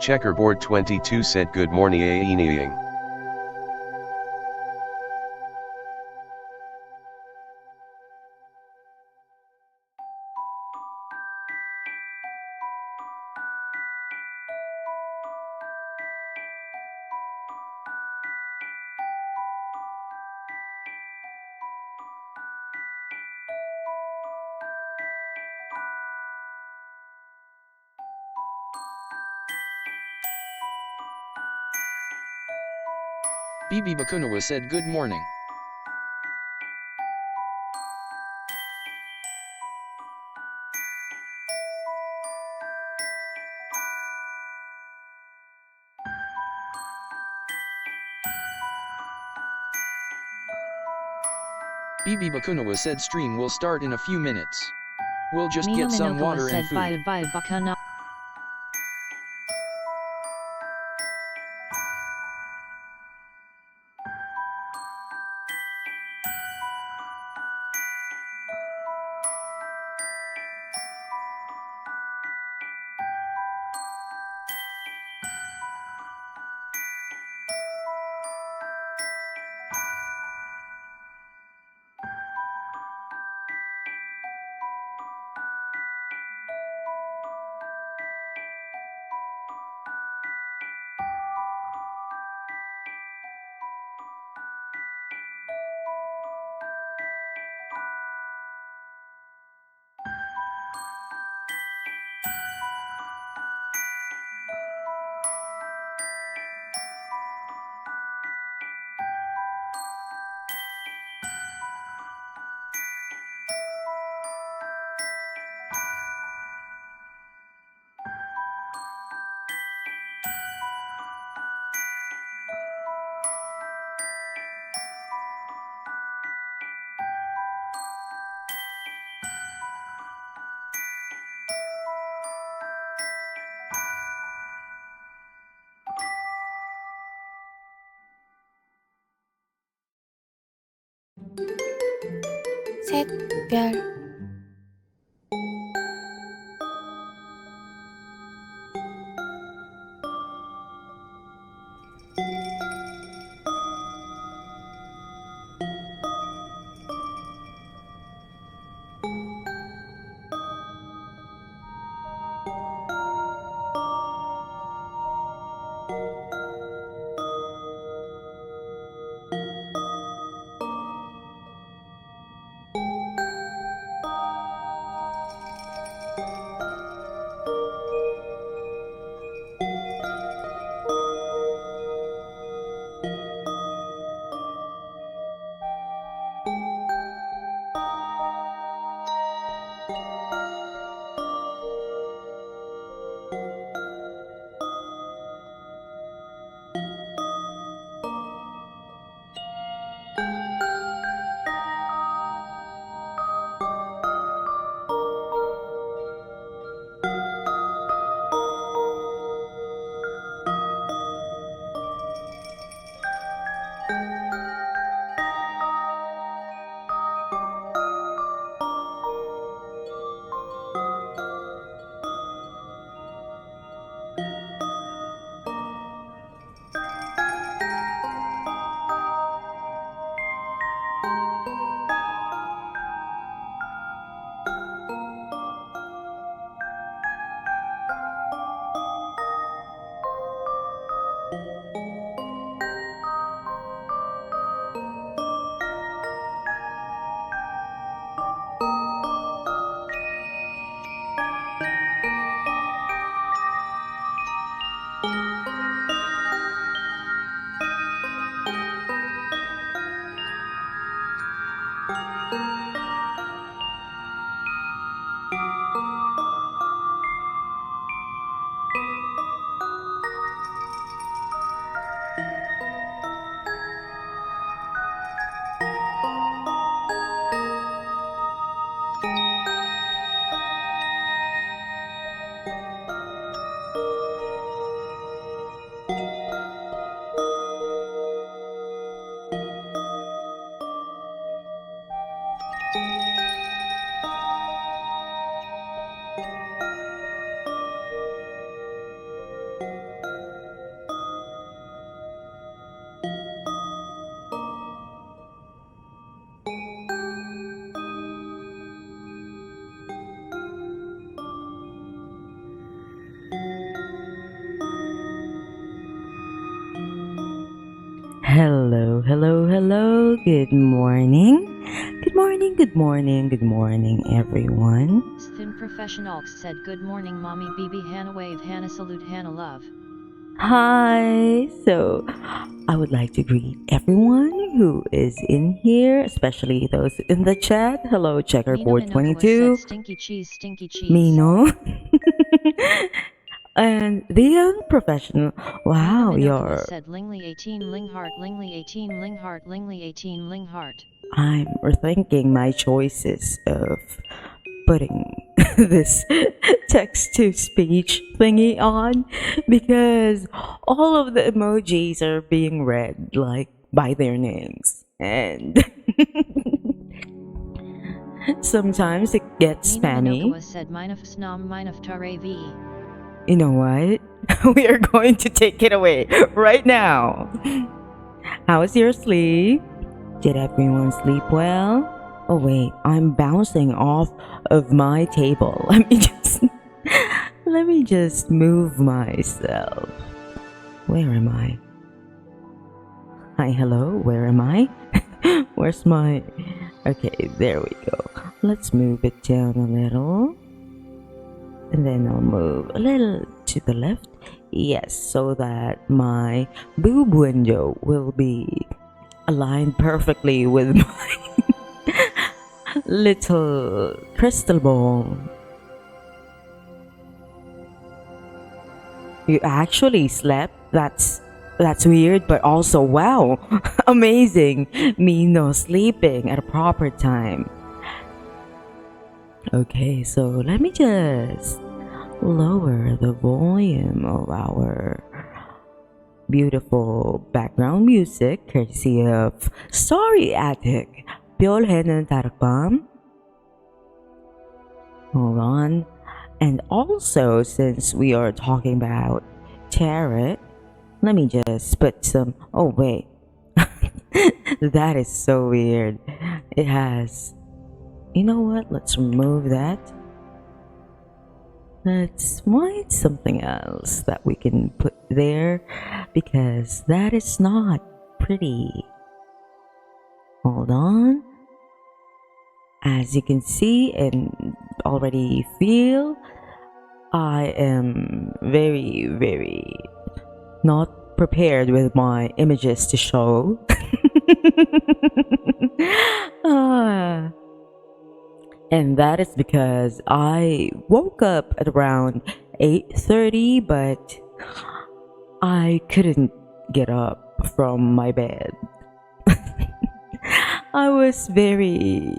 Checkerboard 22 said good morning Aeneing. Bibi Bakunawa said good morning. Bibi Bakunawa said stream will start in a few minutes. We'll just get some water and food. Bye Bakuna. 샛별 Hello, hello, hello. Good morning. Good morning, good morning, good morning, everyone. Stun Professionals said good morning mommy BB Hannah wave Hannah salute Hannah love. Hi. So, I would like to greet everyone who is in here, especially those in the chat. Hello, Mina Checkerboard Minokawa 22. said stinky cheese. Mino. And the unprofessional. Wow, Mina Minokawa you're. said Lingley 18 Linghart Lingley 18 Linghart Lingley 18 Linghart. I'm rethinking my choices of putting this text to speech thingy on because all of the emojis are being read like by their names, and sometimes it gets Mina spammy. Minokawa said minuf snam minuf tarav. You know what? We are going to take it away right now. How was your sleep? Did everyone sleep well? Oh wait, I'm bouncing off of my table. Let me just move myself. Where am I? Hi, hello, where am I? Where's my... Okay, there we go. Let's move it down a little. And then I'll move a little to the left. Yes, so that my boob window will be aligned perfectly with my little crystal ball. You actually slept? That's weird, but also wow, amazing. Me no sleeping at a proper time. Okay, so let me just lower the volume of our beautiful background music courtesy of Story Attic. 별해는 다락밤. Hold on. And also, since we are talking about tarot, let me just put some... Oh, wait. That is so weird. It has... You know what? Let's remove that. Let's find something else that we can put there because that is not pretty. Hold on. As you can see and already feel, I am very, very not prepared with my images to show. And that is because I woke up at around 8:30, but I couldn't get up from my bed. I was very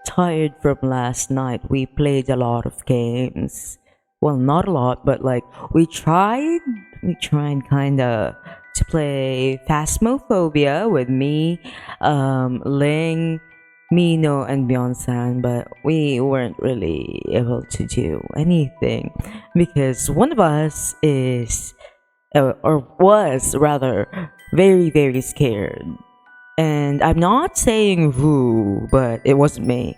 tired from last night. We played a lot of games. Well, not a lot, but like we tried kinda to play Phasmophobia with me, Ling, Mino, and Beyonce, but we weren't really able to do anything because one of us is, or was rather, very, very scared. And I'm not saying who, but it wasn't me.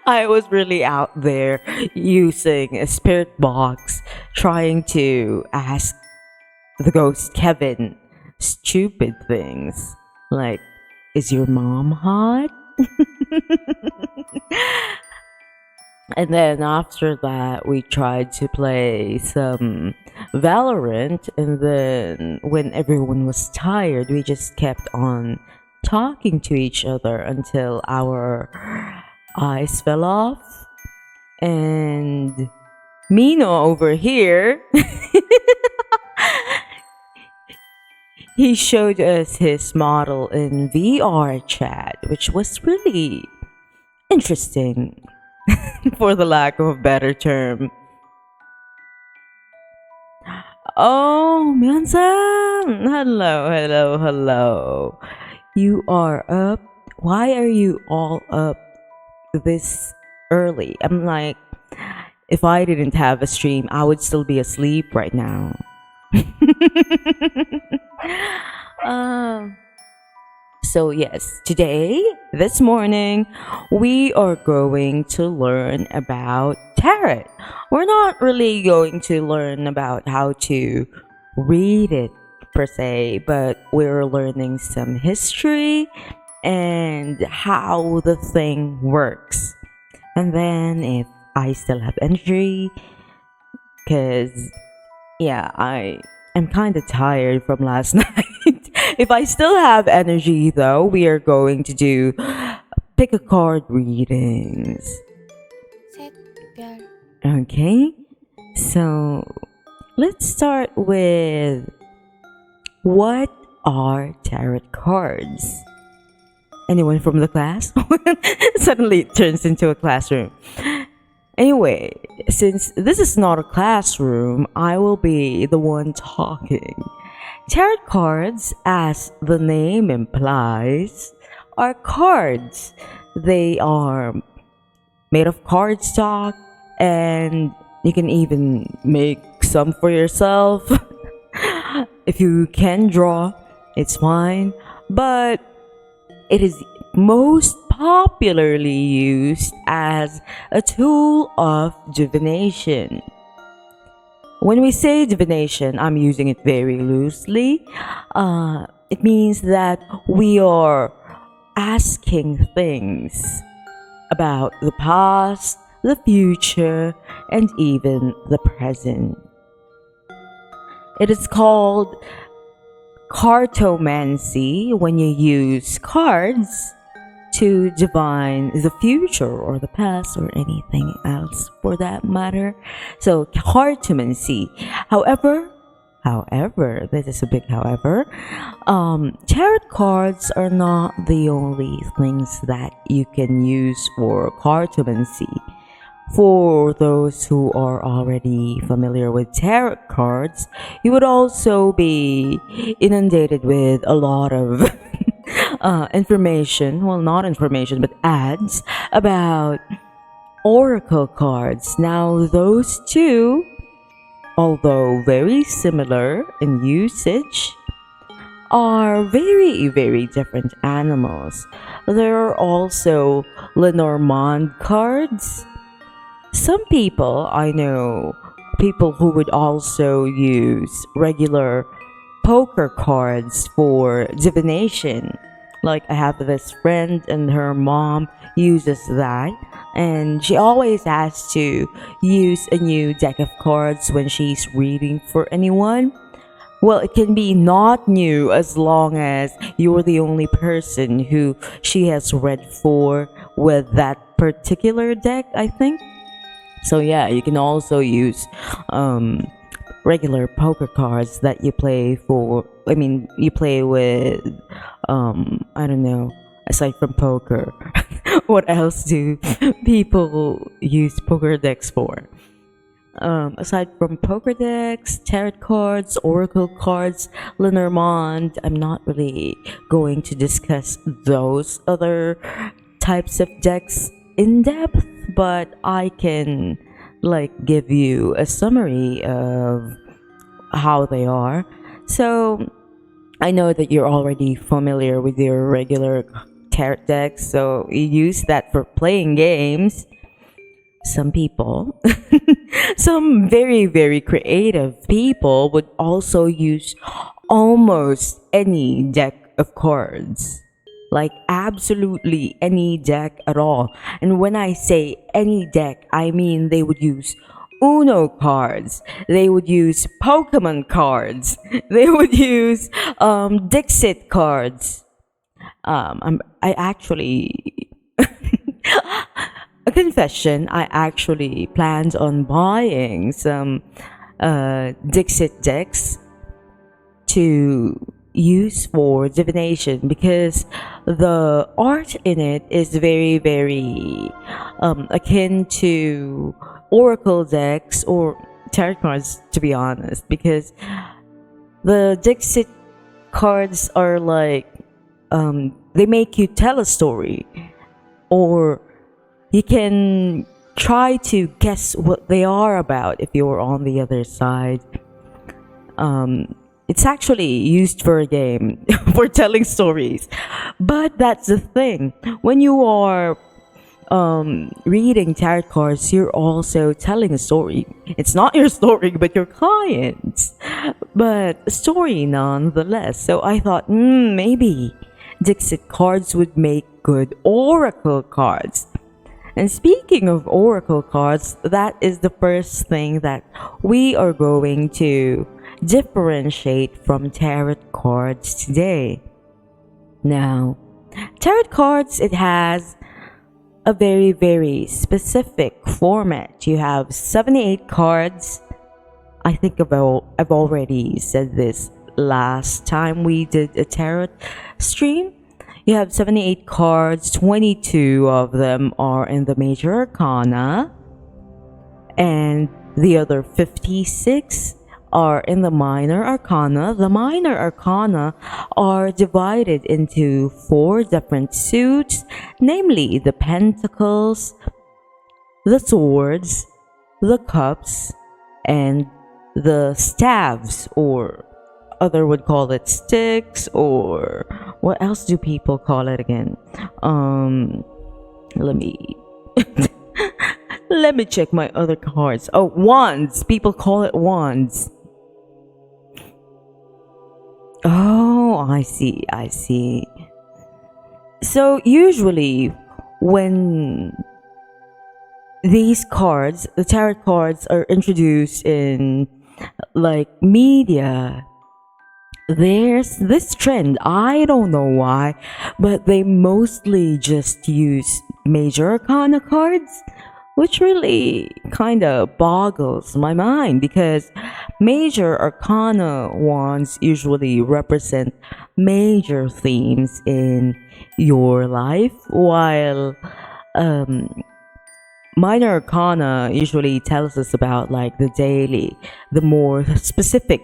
I was really out there using a spirit box, trying to ask the ghost Kevin stupid things like, is your mom hot? And then after that, we tried to play some Valorant. And then when everyone was tired, we just kept on talking to each other until our eyes fell off. And Mino over here, he showed us his model in VR chat, which was really interesting. For the lack of a better term. Oh, Myeon-san! Hello, hello, hello. You are up? Why are you all up this early? I'm like, if I didn't have a stream, I would still be asleep right now. So yes, today, this morning, we are going to learn about tarot. We're not really going to learn about how to read it per se, but we're learning some history and how the thing works. And then if I still have energy, because yeah, I'm kind of tired from last night. If I still have energy though, we are going to do pick a card readings. 셋별 Okay, so let's start with what are tarot cards? Anyone from the class? Suddenly it turns into a classroom. Anyway, since this is not a classroom, I will be the one talking. Tarot cards, as the name implies, are cards. They are made of cardstock, and you can even make some for yourself. If you can draw, it's fine, but it is most popularly used as a tool of divination. When we say divination, I'm using it very loosely. It means that we are asking things about the past, the future, and even the present. It is called cartomancy when you use cards to divine the future or the past or anything else for that matter. So cartomancy. However, this is a big however, tarot cards are not the only things that you can use for cartomancy. For those who are already familiar with tarot cards, you would also be inundated with a lot of information. Well, not information, but ads about oracle cards. Now, those two, although very similar in usage, are very, very different animals. There are also Lenormand cards. Some people, I know, people who would also use regular poker cards for divination. Like I have this friend and her mom uses that, and she always has to use a new deck of cards when she's reading for anyone. Well, it can be not new as long as you're the only person who she has read for with that particular deck, I think. So yeah, you can also use regular poker cards that you play for. I mean, you play with I don't know. Aside from poker, what else do people use poker decks for? Aside from poker decks, tarot cards, oracle cards, Lenormand, I'm not really going to discuss those other types of decks in depth, but I can give you a summary of how they are. So I know that you're already familiar with your regular tarot decks, so you use that for playing games. Some people, some very, very creative people would also use almost any deck of cards. Like absolutely any deck at all. And when I say any deck, I mean they would use Uno cards. They would use Pokemon cards. They would use Dixit cards. I actually a confession, I actually planned on buying some Dixit decks to use for divination because the art in it is very, very akin to oracle decks or tarot cards, to be honest, because the Dixit cards are they make you tell a story, or you can try to guess what they are about if you're on the other side. It's actually used for a game, for telling stories. But that's the thing. When you are reading tarot cards, you're also telling a story. It's not your story, but your client's, but a story nonetheless. So I thought, maybe Dixit cards would make good oracle cards. And speaking of oracle cards, that is the first thing that we are going to differentiate from tarot cards today. Now, tarot cards, it has a very, very specific format. You have 78 cards. I think I've already said this last time we did a tarot stream. You have 78 cards, 22 of them are in the major arcana, and the other 56 are in the minor arcana. The minor arcana are divided into 4 different suits, namely the pentacles, the swords, the cups, and the staves, or other would call it sticks, or what else do people call it again? Let me let me check my other cards. Oh, wands. People call it wands. Oh, I see. So usually when these cards, the tarot cards, are introduced in like media, there's this trend. I don't know why, but they mostly just use major arcana cards, which really kind of boggles my mind, because major arcana wands usually represent major themes in your life, while minor arcana usually tells us about like the daily, the more specific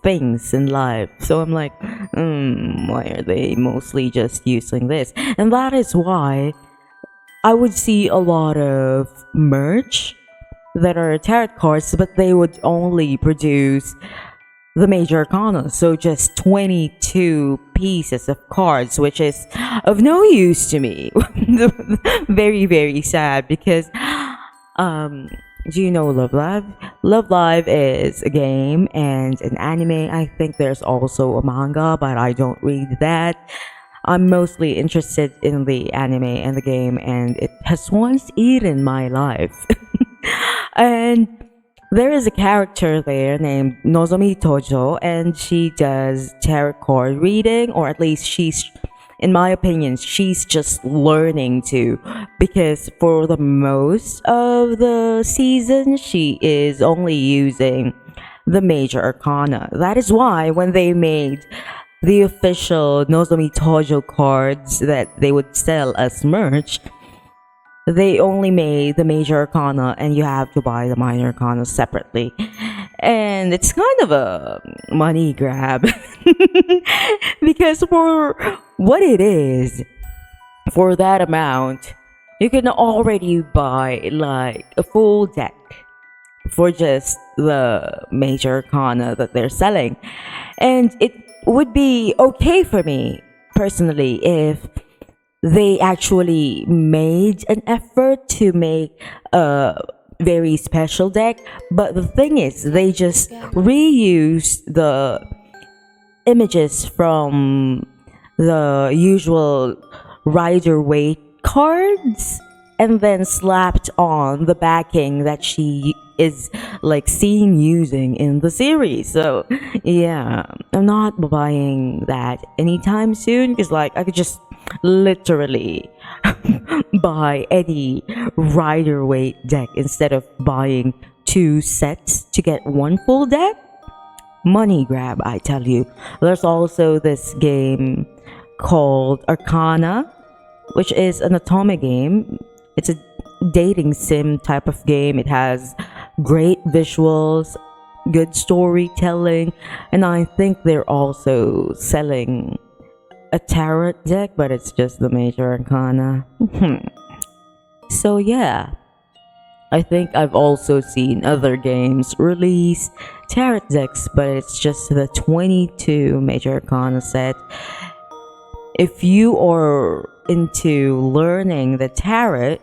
things in life. So I'm like, why are they mostly just using this? And that is why I would see a lot of merch that are tarot cards, but they would only produce the major arcana, so just 22 pieces of cards, which is of no use to me. Very, very sad, because do you know Love Live? Love Live is a game and an anime. I think there's also a manga, but I don't read that. I'm mostly interested in the anime and the game, and it has once eaten my life. And there is a character there named Nozomi Tojo, and she does tarot card reading, or at least she's, in my opinion, she's just learning to, because for the most of the season, she is only using the major arcana. That is why when they made the official Nozomi Tojo cards that they would sell as merch, they only made the major arcana, and you have to buy the minor arcana separately. And it's kind of a money grab. Because for what it is, for that amount, you can already buy like a full deck for just the major arcana that they're selling. And it would be okay for me personally if they actually made an effort to make a very special deck. But the thing is, they just reused the images from the usual Rider-Waite cards and then slapped on the backing that she is like seen using in the series. So yeah, I'm not buying that anytime soon, because like I could just literally buy any Rider-Waite deck instead of buying 2 sets to get 1 full deck. Money grab, I tell you. There's also this game called Arcana, which is an atomic game. It's a dating sim type of game. It has great visuals, good storytelling, and I think they're also selling a tarot deck, but it's just the major arcana. So yeah, I think I've also seen other games release tarot decks, but it's just the 22 major arcana set. If you are into learning the tarot,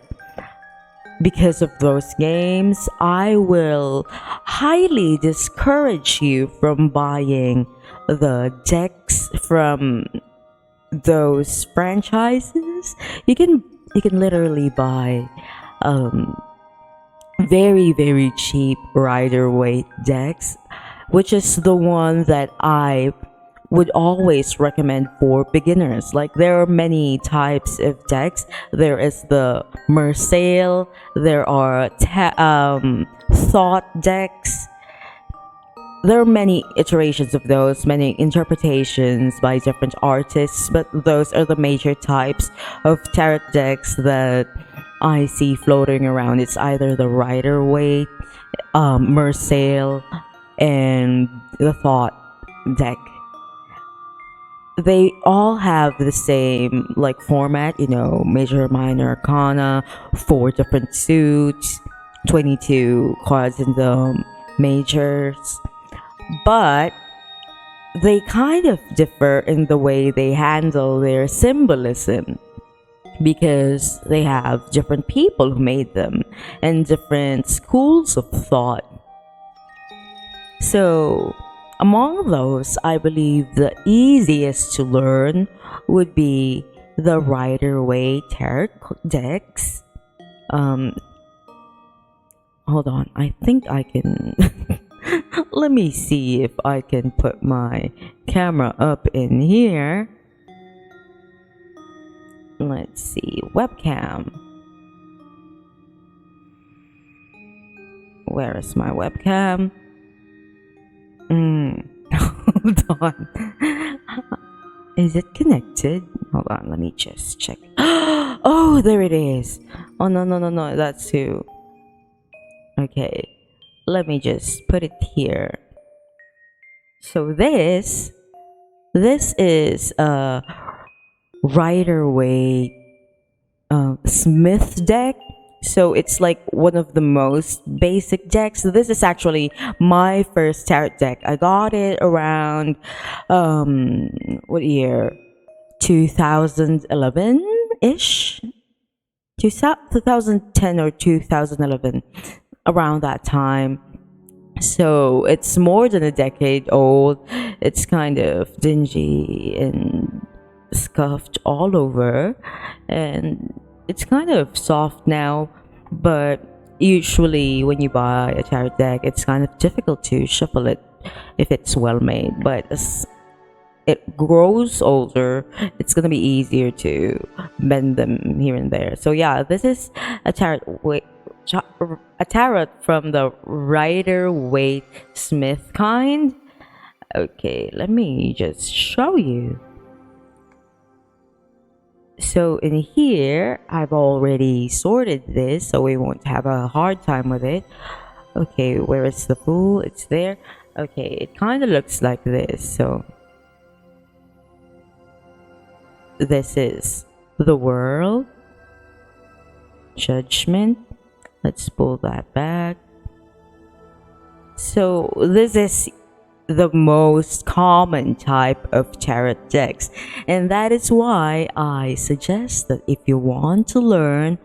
because of those games, I will highly discourage you from buying the decks from those franchises. You can literally buy very very cheap rider weight decks, which is the one that I would always recommend for beginners. Like, there are many types of decks. There is the Mersail, there are thought decks. There are many iterations of those, many interpretations by different artists, but those are the major types of tarot decks that I see floating around. It's either the Rider Waite, Mersail, and the Thought deck. They all have the same like format, major, minor, arcana, 4 different suits, 22 cards in the majors. But they kind of differ in the way they handle their symbolism, because they have different people who made them and different schools of thought. So among those, I believe the easiest to learn would be the Rider Waite tarot decks. Hold on, I think I can let me see if I can put my camera up in here. Let's see, webcam. Where is my webcam? Hold on. Is it connected? Hold on, let me just check. Oh, there it is. Oh, no, that's who. Okay, let me just put it here. So this is a Rider Waite Smith deck. So it's like one of the most basic decks. So this is actually my first tarot deck. I got it around what year? 2011-ish? 2010 or 2011, around that time. So it's more than a decade old. It's kind of dingy and scuffed all over, and it's kind of soft now. But usually when you buy a tarot deck, it's kind of difficult to shuffle it if it's well made. But as it grows older, it's gonna be easier to bend them here and there. So yeah, this is a tarot from the Rider Waite Smith kind. Okay, let me just show you. So in here, I've already sorted this, so we won't have a hard time with it. Okay, where is the Fool? It's there. Okay, it kind of looks like this. So this is the World, Judgment. Let's pull that back. So this is the most common type of tarot decks, and that is why I suggest that if you want to learn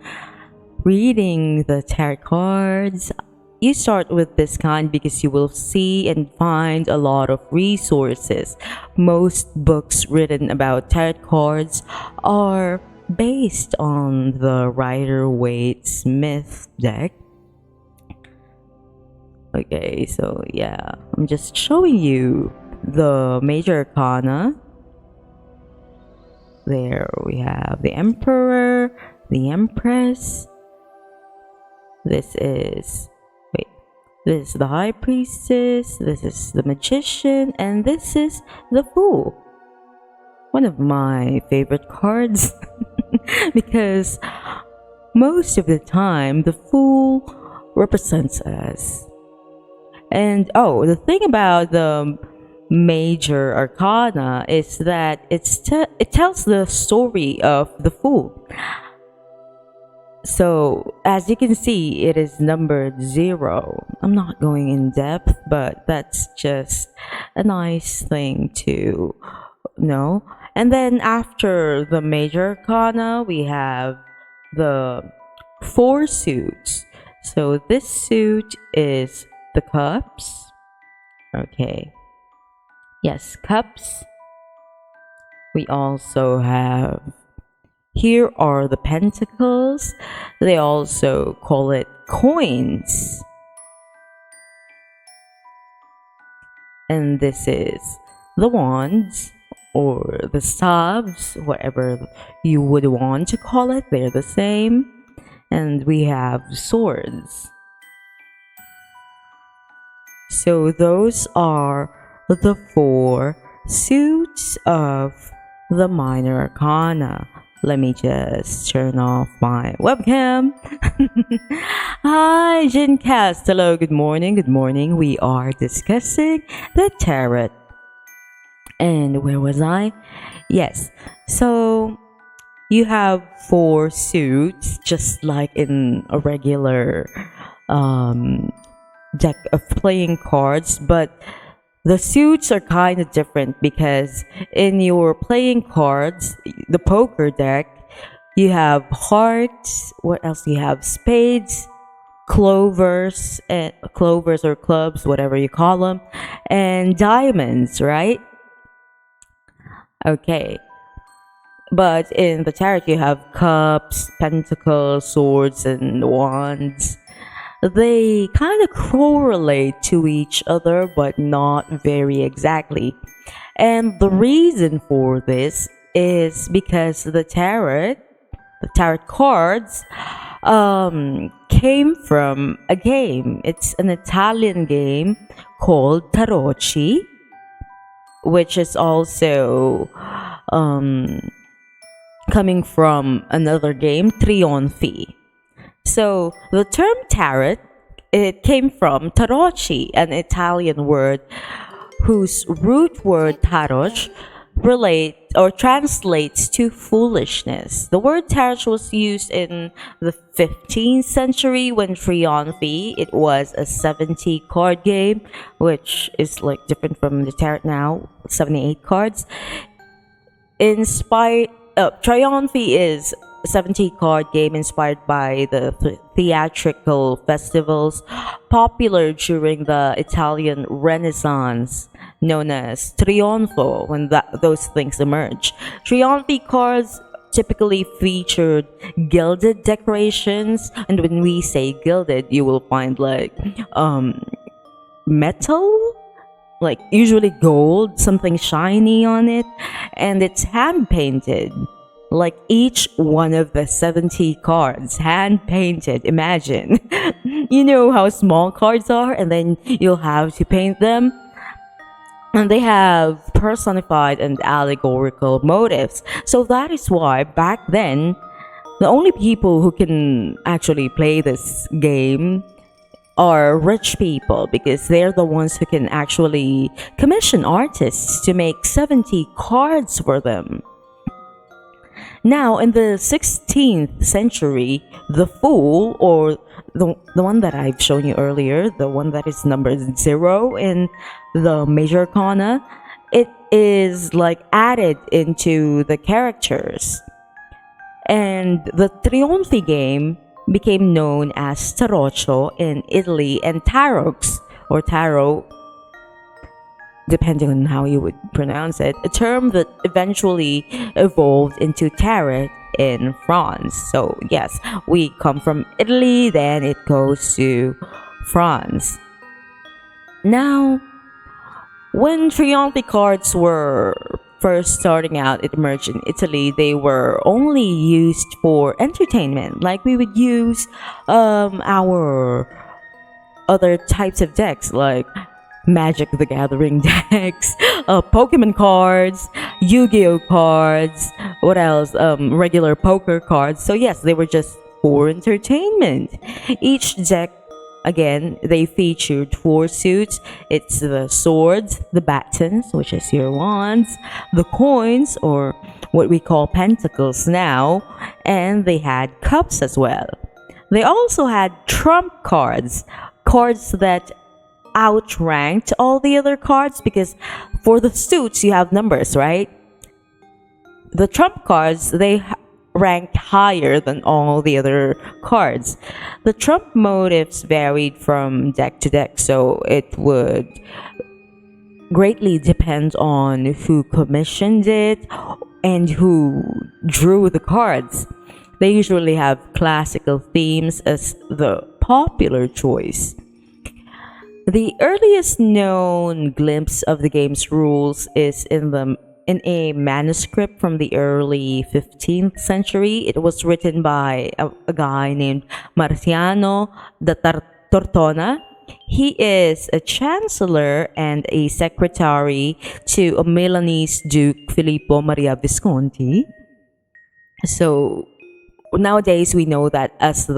reading the tarot cards, you start with this kind, because you will see and find a lot of resources. Most books written about tarot cards are based on the Rider Waite Smith deck. Okay, so yeah, I'm just showing you the major arcana. There we have the Emperor, the Empress. This is the High Priestess, this is the Magician, and this is the Fool. One of my favorite cards because most of the time the Fool represents us. And the thing about the major arcana is that it tells the story of the Fool. So as you can see, it is numbered 0. I'm not going in depth, but that's just a nice thing to know. And then after the major arcana, we have the 4 suits. So this suit is the cups. Okay. Yes, cups. We also have, here are the pentacles. They also call it coins. And this is the wands or the staves, whatever you would want to call it, they're the same. And we have swords. So those are the 4 suits of the minor arcana. Let me just turn off my webcam. Hi, Jincast. Hello, good morning. Good morning. We are discussing the tarot. And where was I? Yes. So you have 4 suits, just like in a regular deck of playing cards, but the suits are kind of different because in your playing cards, the poker deck, you have hearts. What else do you have? Spades, clovers or clubs, whatever you call them, and diamonds, right? Okay. But in the tarot, you have cups, pentacles, swords, and wands. They kind of correlate to each other, but not very exactly. And the reason for this is because the tarot cards, came from a game. It's an Italian game called Tarocchi, which is also coming from another game, Trionfi. So the term tarot, it came from tarocchi, an Italian word whose root word tarot relate or translates to foolishness. The word tarot was used in the 15th century when Trionfi, it was a 70 card game, which is like different from the tarot now, 78 cards. Trionfi is 70 card game inspired by the theatrical festivals popular during the Italian Renaissance, known as Trionfo, when those things emerged. Trionfi cards typically featured gilded decorations, and when we say gilded, you will find like metal, like usually gold, something shiny on it, and it's hand painted. Like each one of the 70 cards, hand painted. Imagine. You know how small cards are, and then you'll have to paint them. And they have personified and allegorical motives. So that is why back then, the only people who can actually play this game are rich people, because they're the ones who can actually commission artists to make 70 cards for them. Now, in the 16th century, the Fool, or the one that I've shown you earlier, the one that is number 0 in the Major Arcana, it is like added into the characters. And the Trionfi game became known as Tarocco in Italy, and Tarox, or Tarot, depending on how you would pronounce it, a term that eventually evolved into tarot in France. So yes, we come from Italy, then it goes to France. Now, when Trionfi cards were first starting out, it emerged in Italy, they were only used for entertainment, like we would use our other types of decks, like Magic the Gathering decks, Pokemon cards, Yu-Gi-Oh cards, what else? Regular poker cards. So yes, they were just for entertainment. Each deck, again, they featured 4 suits. It's the swords, the batons, which is your wands, the coins, or what we call pentacles now, and they had cups as well. They also had trump cards, cards that outranked all the other cards, because for the suits you have numbers, right? The trump cards, they ranked higher than all the other cards. The trump motifs varied from deck to deck, so it would greatly depend on who commissioned it and who drew the cards. They usually have classical themes as the popular choice. The earliest known glimpse of the game's rules is in a manuscript from the early 15th century. It was written by a guy named Marciano da Tortona. He is a chancellor and a secretary to a Milanese Duke Filippo Maria Visconti. So nowadays we know that as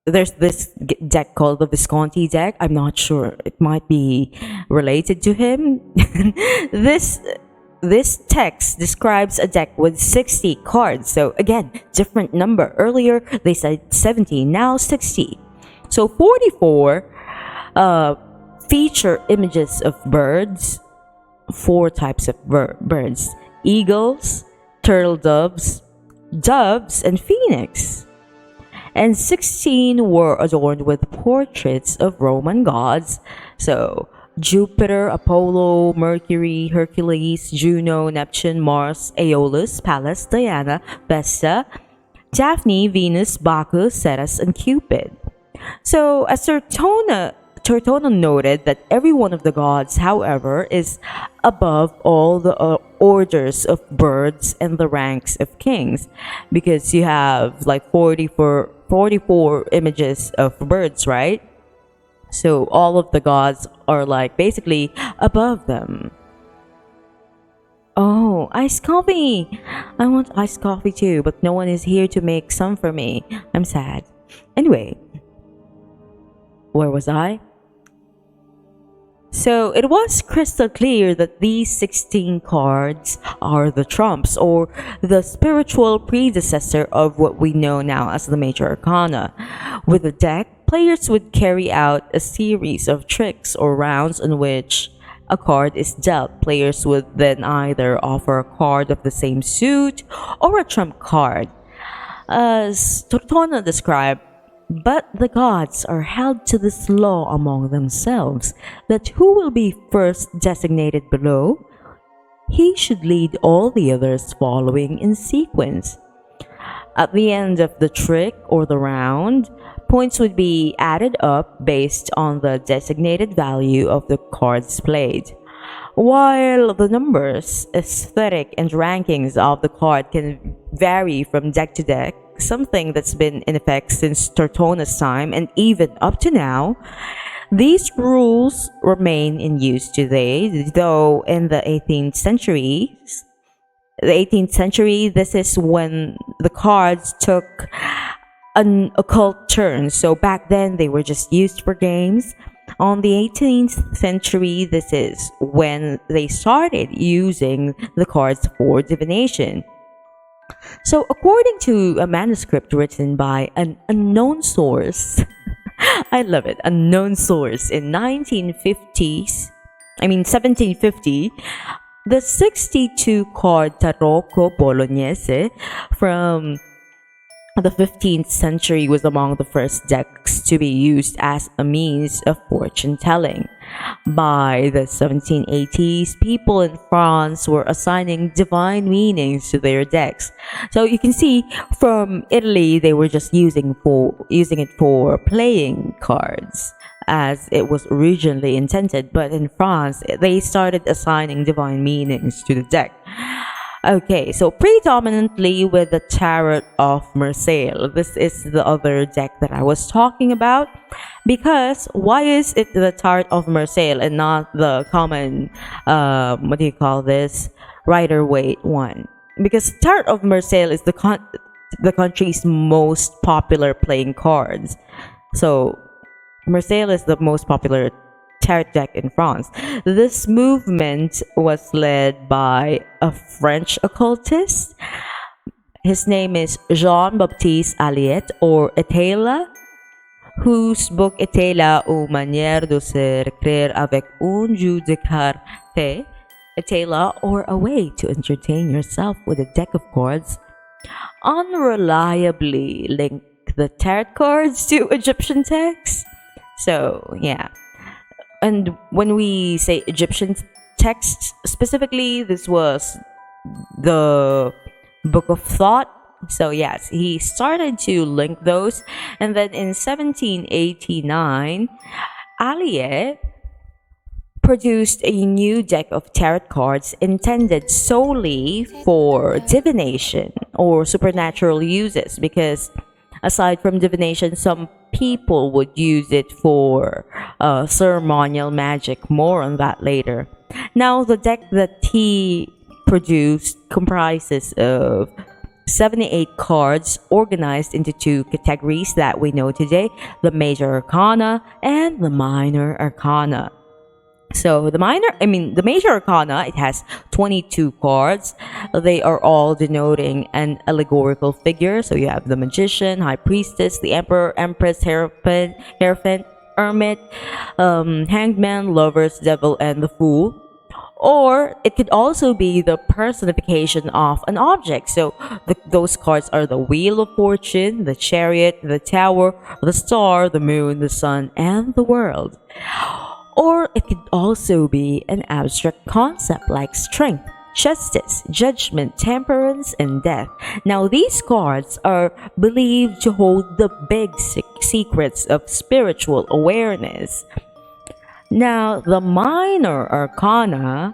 there's this deck called the Visconti deck. I'm not sure. It might be related to him. This text describes a deck with 60 cards. So again, different number. Earlier they said 70, now 60. So 44 feature images of birds, 4 types of birds: eagles, turtle doves, and phoenix. And 16 were adorned with portraits of Roman gods. So Jupiter, Apollo, Mercury, Hercules, Juno, Neptune, Mars, Aeolus, Pallas, Diana, Vesta, Daphne, Venus, Bacchus, Ceres, and Cupid. So as Tortona noted that every one of the gods, however, is above all the orders of birds and the ranks of kings, because you have like 44 images of birds, right? So all of the gods are like basically above them. Oh, iced coffee! I want iced coffee too, but no one is here to make some for me. I'm sad. Anyway, where was I? So it was crystal clear that these 16 cards are the trumps, or the spiritual predecessor of what we know now as the major arcana. With the deck, players would carry out a series of tricks or rounds in which a card is dealt. Players would then either offer a card of the same suit or a trump card. As Tortona described, but the gods are held to this law among themselves, that who will be first designated below, he should lead all the others following in sequence. At the end of the trick or the round, points would be added up based on the designated value of the cards played. While the numbers, aesthetic, and rankings of the card can vary from deck to deck, something that's been in effect since Tortona's time and even up to now, these rules remain in use today, though in the 18th century, this is when the cards took an occult turn. So back then they were just used for games. On the 18th century, this is when they started using the cards for divination. So according to a manuscript written by an unknown source, I love it, unknown source, in 1750, the 62 card Tarocco Bolognese from the 15th century was among the first decks to be used as a means of fortune telling. By the 1780s, people in France were assigning divine meanings to their decks. So you can see from Italy, they were just using it for playing cards as it was originally intended, but in France, they started assigning divine meanings to the deck. Okay, so predominantly with the Tarot of Marseille. This is the other deck that I was talking about. Because why is it the Tarot of Marseille and not the common, Rider-Waite one? Because Tarot of Marseille is the country's most popular playing cards. So Marseille is the most popular tarot deck in France. This movement was led by a French occultist. His name is Jean-Baptiste Alliot, or Etela, whose book Etela, ou manière de se recréer avec un jeu de cartes, Etela, or a way to entertain yourself with a deck of cards, unreliably link the tarot cards to Egyptian texts. So, yeah. And when we say Egyptian texts specifically, this was the Book of Thought. So, yes, he started to link those. And then in 1789, Aliet produced a new deck of tarot cards intended solely for divination or supernatural uses, because aside from divination, some people would use it for ceremonial magic. More on that later. Now, the deck that he produced comprises of 78 cards organized into two categories that we know today: the Major Arcana and the Minor Arcana. So the Major Arcana, it has 22 cards. They are all denoting an allegorical figure. So you have the Magician, High Priestess, the Emperor, Empress, Hierophant, Hermit, Hanged Man, Lovers, Devil, and the Fool. Or it could also be the personification of an object. So those cards are the Wheel of Fortune, the Chariot, the Tower, the Star, the Moon, the Sun, and the World. Or it could also be an abstract concept like strength, justice, judgment, temperance, and death. Now, these cards are believed to hold the big secrets of spiritual awareness. Now, the Minor Arcana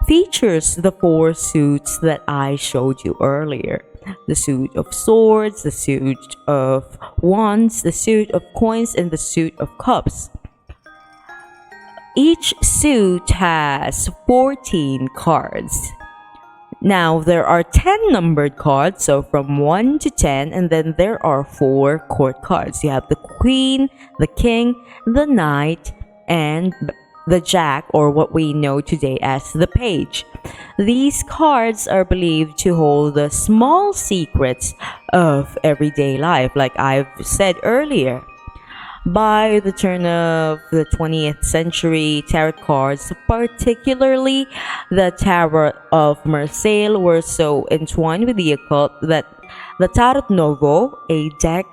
features the four suits that I showed you earlier: the suit of swords, the suit of wands, the suit of coins, and the suit of cups. Each suit has 14 cards. Now, there are 10 numbered cards, so from 1 to 10, and then there are 4 court cards. You have the Queen, the King, the Knight, and the Jack, or what we know today as the Page. These cards are believed to hold the small secrets of everyday life, like I've said earlier. By the turn of the 20th century, tarot cards, particularly the Tarot of Marseille, were so entwined with the occult that the Tarot Novo, a deck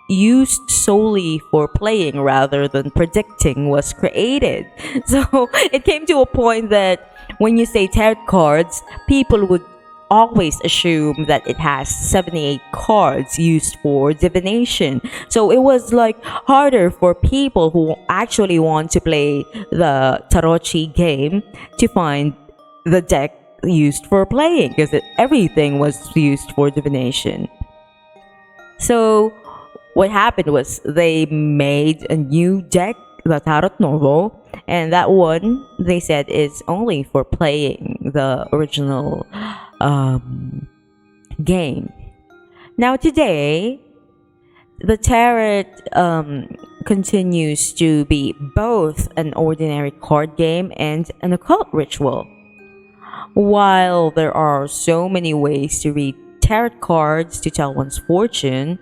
used solely for playing rather than predicting, was created. So it came to a point that when you say tarot cards, people would always assume that it has 78 cards used for divination. So it was like harder for people who actually want to play the tarotchi game to find the deck used for playing, because everything was used for divination. So what happened was they made a new deck, the Tarot Novo, and that one they said is only for playing the original game. Now today, the tarot continues to be both an ordinary card game and an occult ritual. While there are so many ways to read tarot cards to tell one's fortune,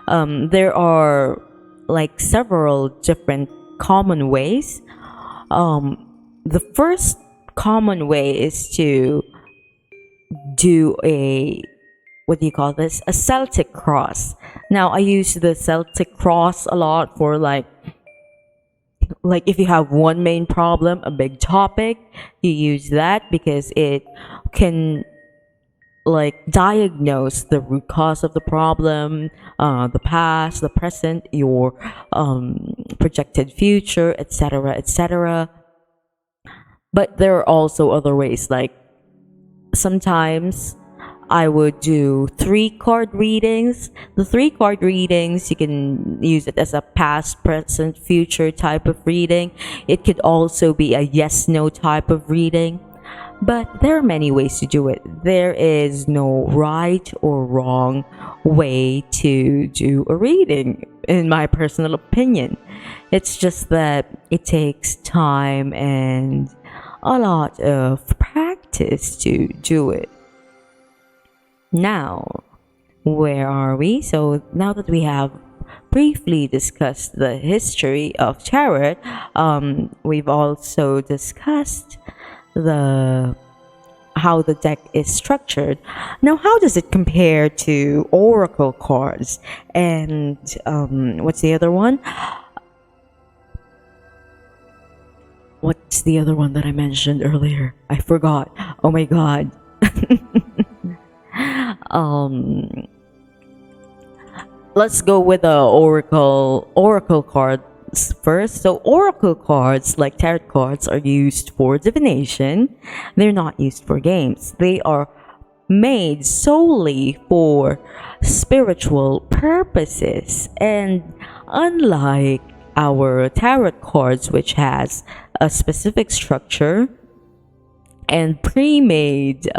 there are like several different common ways. The first common way is to do a Celtic Cross. Now I use the Celtic Cross a lot for like if you have one main problem, a big topic, you use that because it can diagnose the root cause of the problem, the past, the present, your projected future, etc., etc. But there are also other ways, like sometimes I would do 3-card readings. The 3-card readings, you can use it as a past, present, future type of reading. It could also be a yes-no type of reading. But there are many ways to do it. There is no right or wrong way to do a reading, in my personal opinion. It's just that it takes time and a lot of practice to do it. Now, where are we? So now that we have briefly discussed the history of tarot, we've also discussed how the deck is structured. Now, how does it compare to oracle cards? And what's the other one? What's the other one that I mentioned earlier? I forgot. Oh my god. Let's go with the oracle cards first. So oracle cards, like tarot cards, are used for divination. They're not used for games. They are made solely for spiritual purposes, and unlike our tarot cards, which has a specific structure and pre-made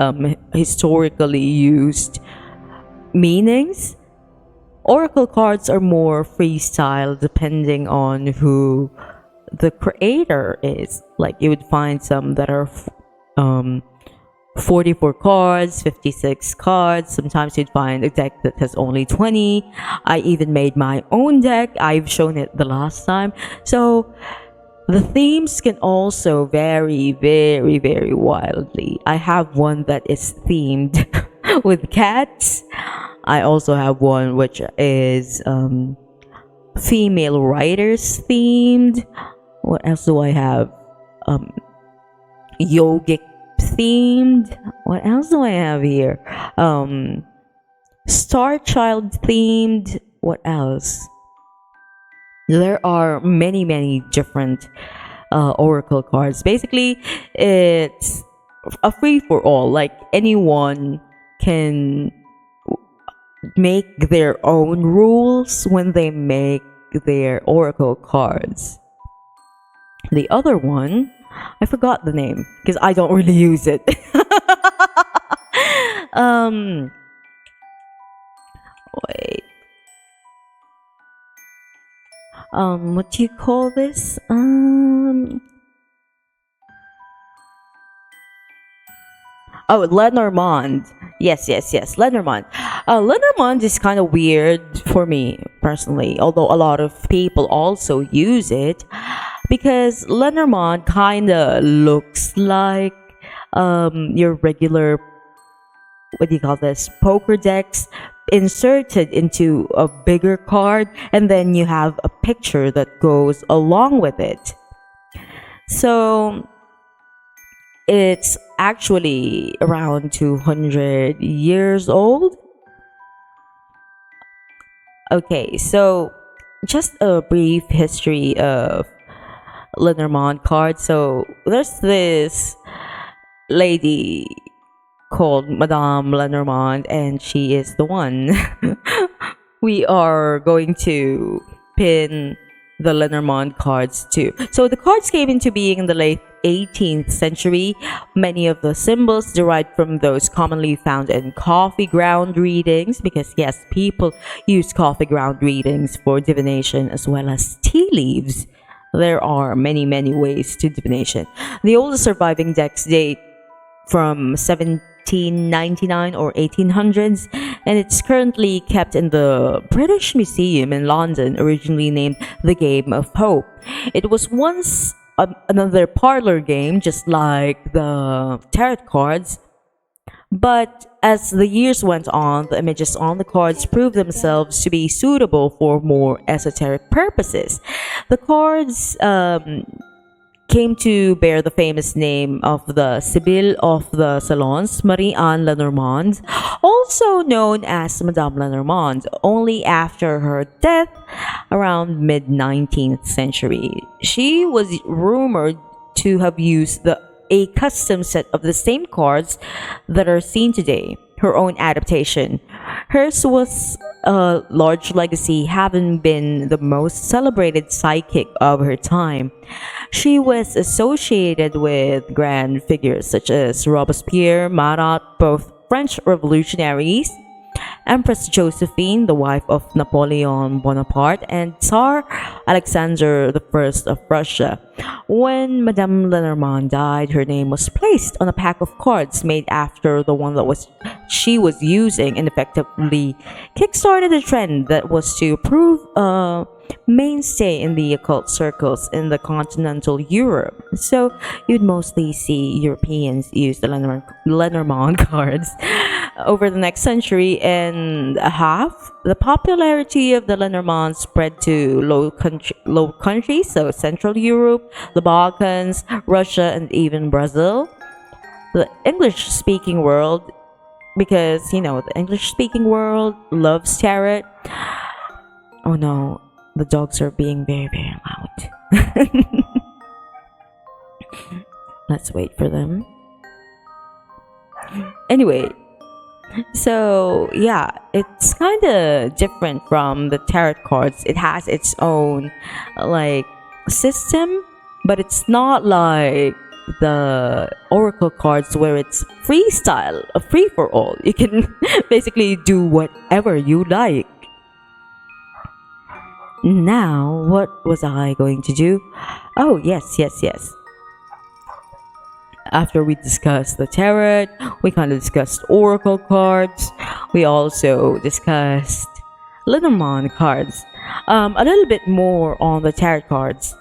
historically used meanings, oracle cards are more freestyle depending on who the creator is. Like, you would find some that are 44 cards, 56 cards. Sometimes you'd find a deck that has only 20. I even made my own deck. I've shown it the last time. So the themes can also vary very, very wildly. I have one that is themed with cats. I also have one which is female writers themed. What else do I have? Yogic themed. What else do I have here? Star Child themed. What else? There are many, many different oracle cards. Basically, it's a free for all. Like, anyone can make their own rules when they make their oracle cards. The other one, I forgot the name because I don't really use it. Wait. What do you call this? Oh, Lenormand. Yes, Lenormand. Lenormand is kind of weird for me personally, although a lot of people also use it, because Lenormand kind of looks like your regular, what do you call this, poker decks inserted into a bigger card, and then you have a picture that goes along with it. So it's actually around 200 years old. Okay, so just a brief history of Lenormand cards. So there's this lady called Madame Lenormand, and she is the one we are going to pin the Lenormand cards to. So the cards came into being in the late 18th century. Many of the symbols derived from those commonly found in coffee ground readings, because yes, people use coffee ground readings for divination, as well as tea leaves. There are many, many ways to divination. The oldest surviving decks date from 1799 or 1800s, and it's currently kept in the British Museum in London, originally named the Game of Hope. It was once another parlor game, just like the tarot cards, but as the years went on, the images on the cards proved themselves to be suitable for more esoteric purposes. The cards came to bear the famous name of the Sibylle of the Salons, Marianne Lenormand, also known as Madame Lenormand, only after her death around mid-19th century. She was rumored to have used a custom set of the same cards that are seen today, her own adaptation. Hers was a large legacy, having been the most celebrated psychic of her time. She was associated with grand figures such as Robespierre, Marat, both French revolutionaries, Empress Josephine, the wife of Napoleon Bonaparte, and Tsar Alexander I of Russia. When Madame Lenormand died, her name was placed on a pack of cards made after the one that she was using, and effectively kickstarted a trend that was to prove a mainstay in the occult circles in the continental Europe. So you'd mostly see Europeans use the Lenormand cards. Over the next century and a half, the popularity of the Lenormand spread to low countries, so Central Europe, the Balkans, Russia, and even Brazil. The English-speaking world, because, the English-speaking world loves tarot. Oh no, the dogs are being very, very loud. Let's wait for them. Anyway, so yeah, it's kind of different from the tarot cards. It has its own system, but it's not like the oracle cards where it's freestyle, a free for all. You can basically do whatever you like. Now, what was I going to do? Oh, yes. After we discussed the tarot, we kind of discussed oracle cards. We also discussed Lenormand cards. A little bit more on the tarot cards.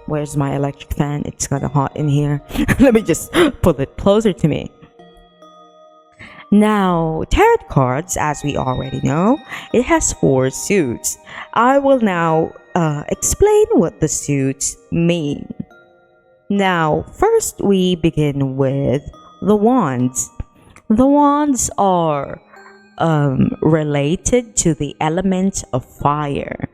Where's my electric fan? It's kind of hot in here. Let me just pull it closer to me. Now, tarot cards, as we already know, it has 4 suits. I will now explain what the suits mean. Now, first we begin with the wands. The wands are related to the element of fire.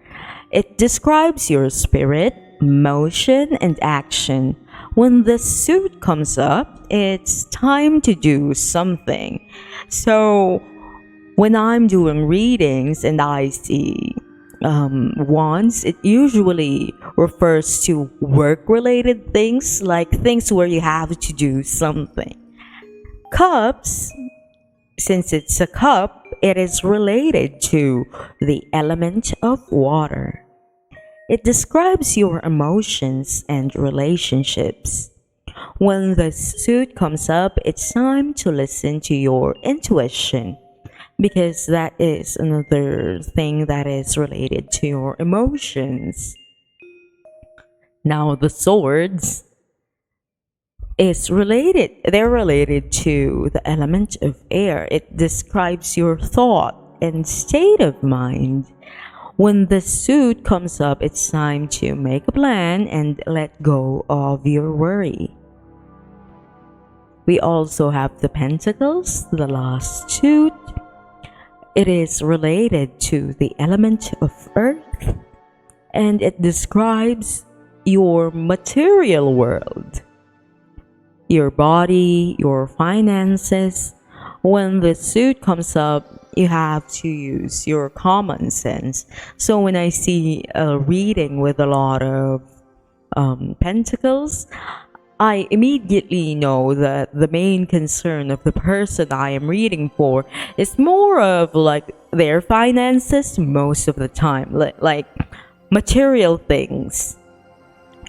It describes your spirit, motion, and action. When the suit comes up, it's time to do something. So, when I'm doing readings and I see wands, it usually refers to work-related things, like things where you have to do something. Cups, since it's a cup, it is related to the element of water. It describes your emotions and relationships. When the suit comes up, it's time to listen to your intuition, because that is another thing that is related to your emotions. Now, the swords they're related to the element of air. It describes your thought and state of mind. When the suit comes up, it's time to make a plan and let go of your worry. We also have the pentacles, the last suit. It is related to the element of earth, and it describes your material world, your body, your finances. When the suit comes up, you have to use your common sense. So when I see a reading with a lot of pentacles, I immediately know that the main concern of the person I am reading for is more of their finances most of the time, like material things.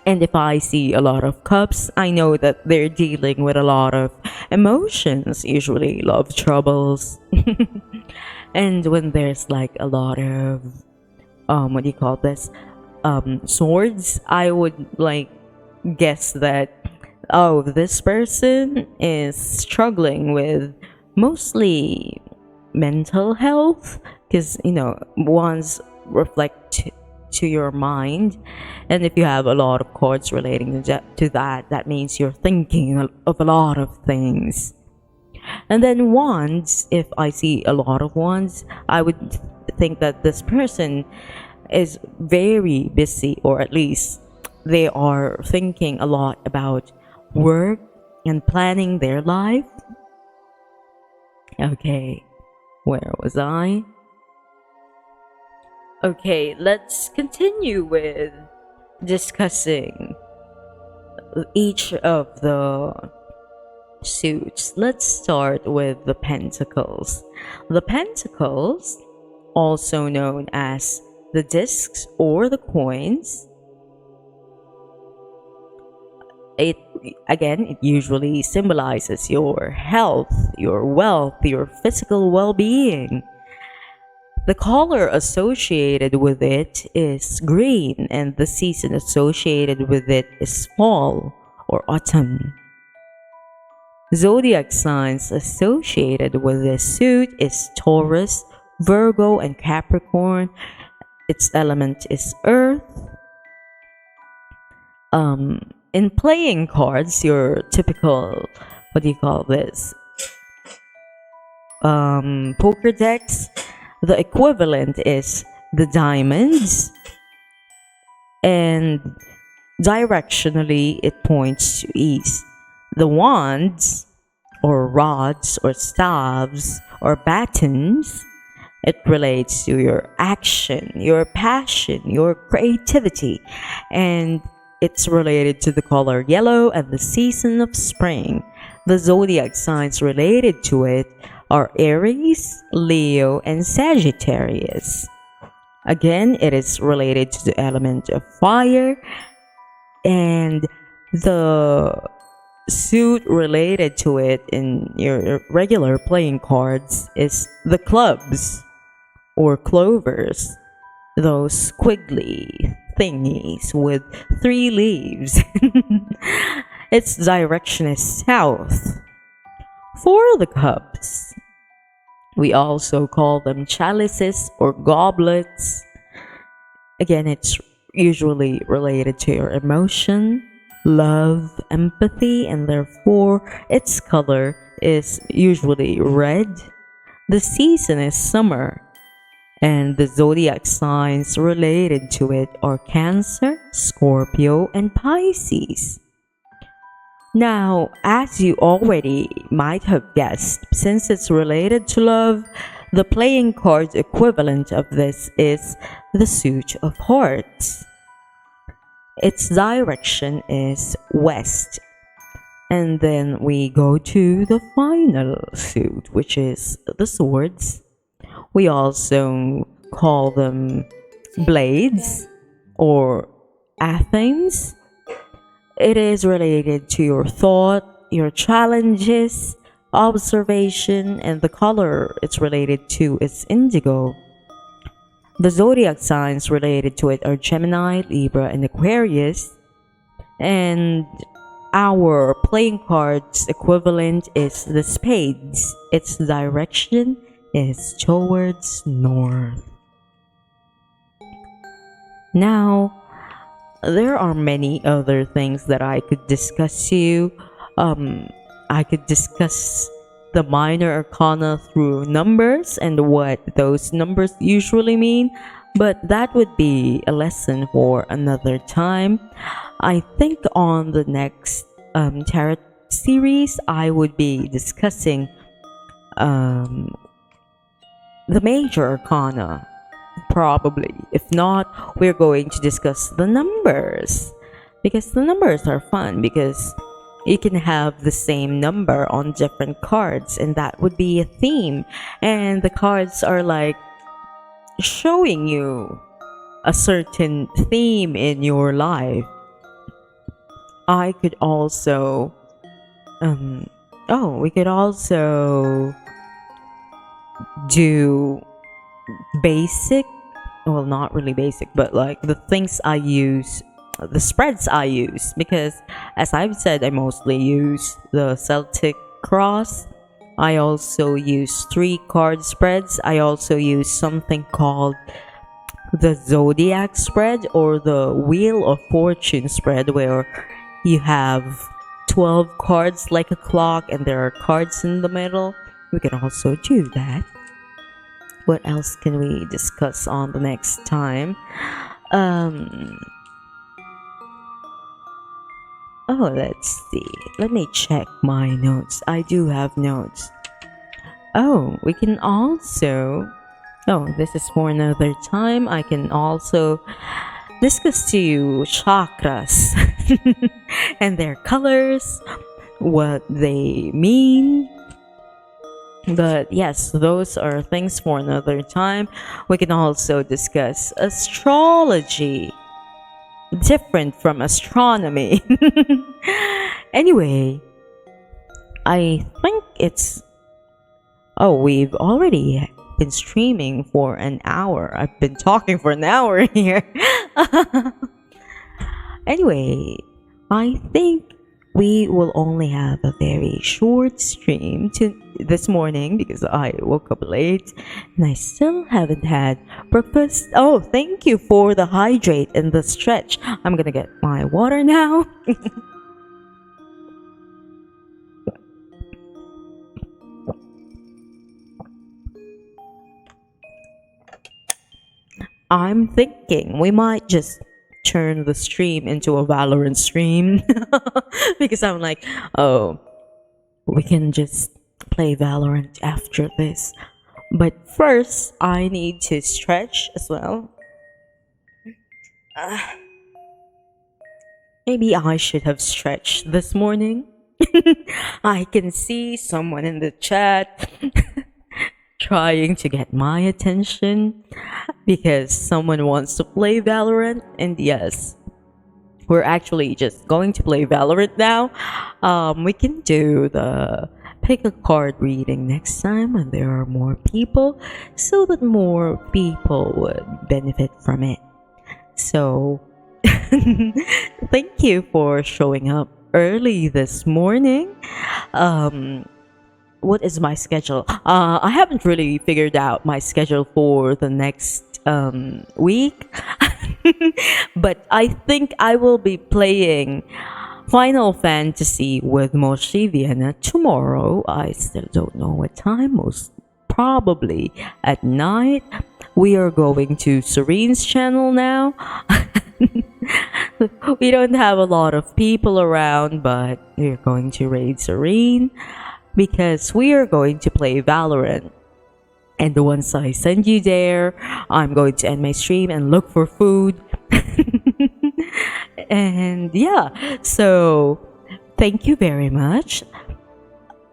And if I see a lot of cups, I know that they're dealing with a lot of emotions, usually love troubles. And when there's a lot of swords, I would guess that, oh, this person is struggling with mostly mental health, because wands reflect to your mind, and if you have a lot of cards relating to that, that means you're thinking of a lot of things. And then wands, if I see a lot of wands, I would think that this person is very busy, or at least they are thinking a lot about work and planning their life. Okay, where was I? Okay, let's continue with discussing each of the suits. Let's start with the pentacles. The pentacles, also known as the discs or the coins, it usually symbolizes your health, your wealth, your physical well-being. The color associated with it is green, and the season associated with it is fall or autumn. Zodiac signs associated with this suit is Taurus, Virgo, and Capricorn. Its element is earth. In playing cards, your typical, what do you call this? Poker decks, the equivalent is the diamonds, and directionally it points to east. The wands, or rods, or staves, or batons, it relates to your action, your passion, your creativity, and it's related to the color yellow and the season of spring. The zodiac signs related to it are Aries, Leo, and Sagittarius. Again, it is related to the element of fire, and the suit related to it in your regular playing cards is the clubs or clovers, those squiggly thingies with 3 leaves. Its direction is south. For the cups, we also call them chalices or goblets. Again, it's usually related to your emotion, love, empathy, and therefore its color is usually red. The season is summer, and the zodiac signs related to it are Cancer, Scorpio, and Pisces. Now, as you already might have guessed, since it's related to love, the playing card equivalent of this is the suit of hearts. Its direction is west. And then we go to the final suit, which is the swords. We also call them blades or Athens. It is related to your thought, your challenges, observation, and the color it's related to is indigo. The zodiac signs related to it are Gemini, Libra, and Aquarius. And our playing cards equivalent is the spades. Its direction is towards north. Now, there are many other things that I could discuss to you. I could discuss the minor arcana through numbers and what those numbers usually mean, but that would be a lesson for another time. I think on the next tarot series, I would be discussing the major arcana. Probably. If not, we're going to discuss the numbers, because the numbers are fun, because you can have the same number on different cards, and that would be a theme, and the cards are like showing you a certain theme in your life. I could also we could also do basic, well, not really basic, but like the things I use, the spreads I use, because as I've said, I mostly use the Celtic Cross. I also use 3 card spreads. I also use something called the Zodiac spread or the Wheel of Fortune spread, where you have 12 cards like a clock and there are cards in the middle. We can also do that. What else can we discuss on the next time? Let's see. Let me check my notes. I do have notes. We can also... this is for another time. I can also discuss to you chakras and their colors, what they mean. But yes, those are things for another time. We can also discuss astrology, different from astronomy. Anyway, I think it's. Oh, we've already been streaming for an hour. I've been talking for an hour here. Anyway, I think we will only have a very short stream this morning because I woke up late and I still haven't had breakfast. Oh, thank you for the hydrate and the stretch. I'm gonna get my water now. I'm thinking we might just turn the stream into a Valorant stream because I'm like, oh, we can just play Valorant after this. But first, I need to stretch as well. Maybe I should have stretched this morning. I can see someone in the chat trying to get my attention because someone wants to play Valorant. And yes, we're actually just going to play Valorant now. We can do the pick a card reading next time when there are more people so that more people would benefit from it. So thank you for showing up early this morning. What is my schedule? I haven't really figured out my schedule for the next week. But I think I will be playing Final Fantasy with Moshi Vienna tomorrow. I still don't know what time, most probably at night. We are going to Serene's channel now. We don't have a lot of people around, but we're going to raid Serene because we are going to play Valorant. And once I send you there, I'm going to end my stream and look for food. And yeah, so thank you very much.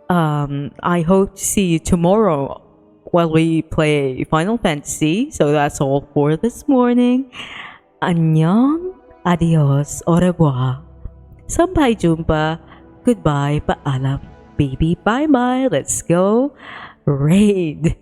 I hope to see you tomorrow while we play Final Fantasy. So that's all for this morning. Annyeong, adios, au revoir. Sampai jumpa, goodbye, paalam, baby, bye bye. Let's go raid.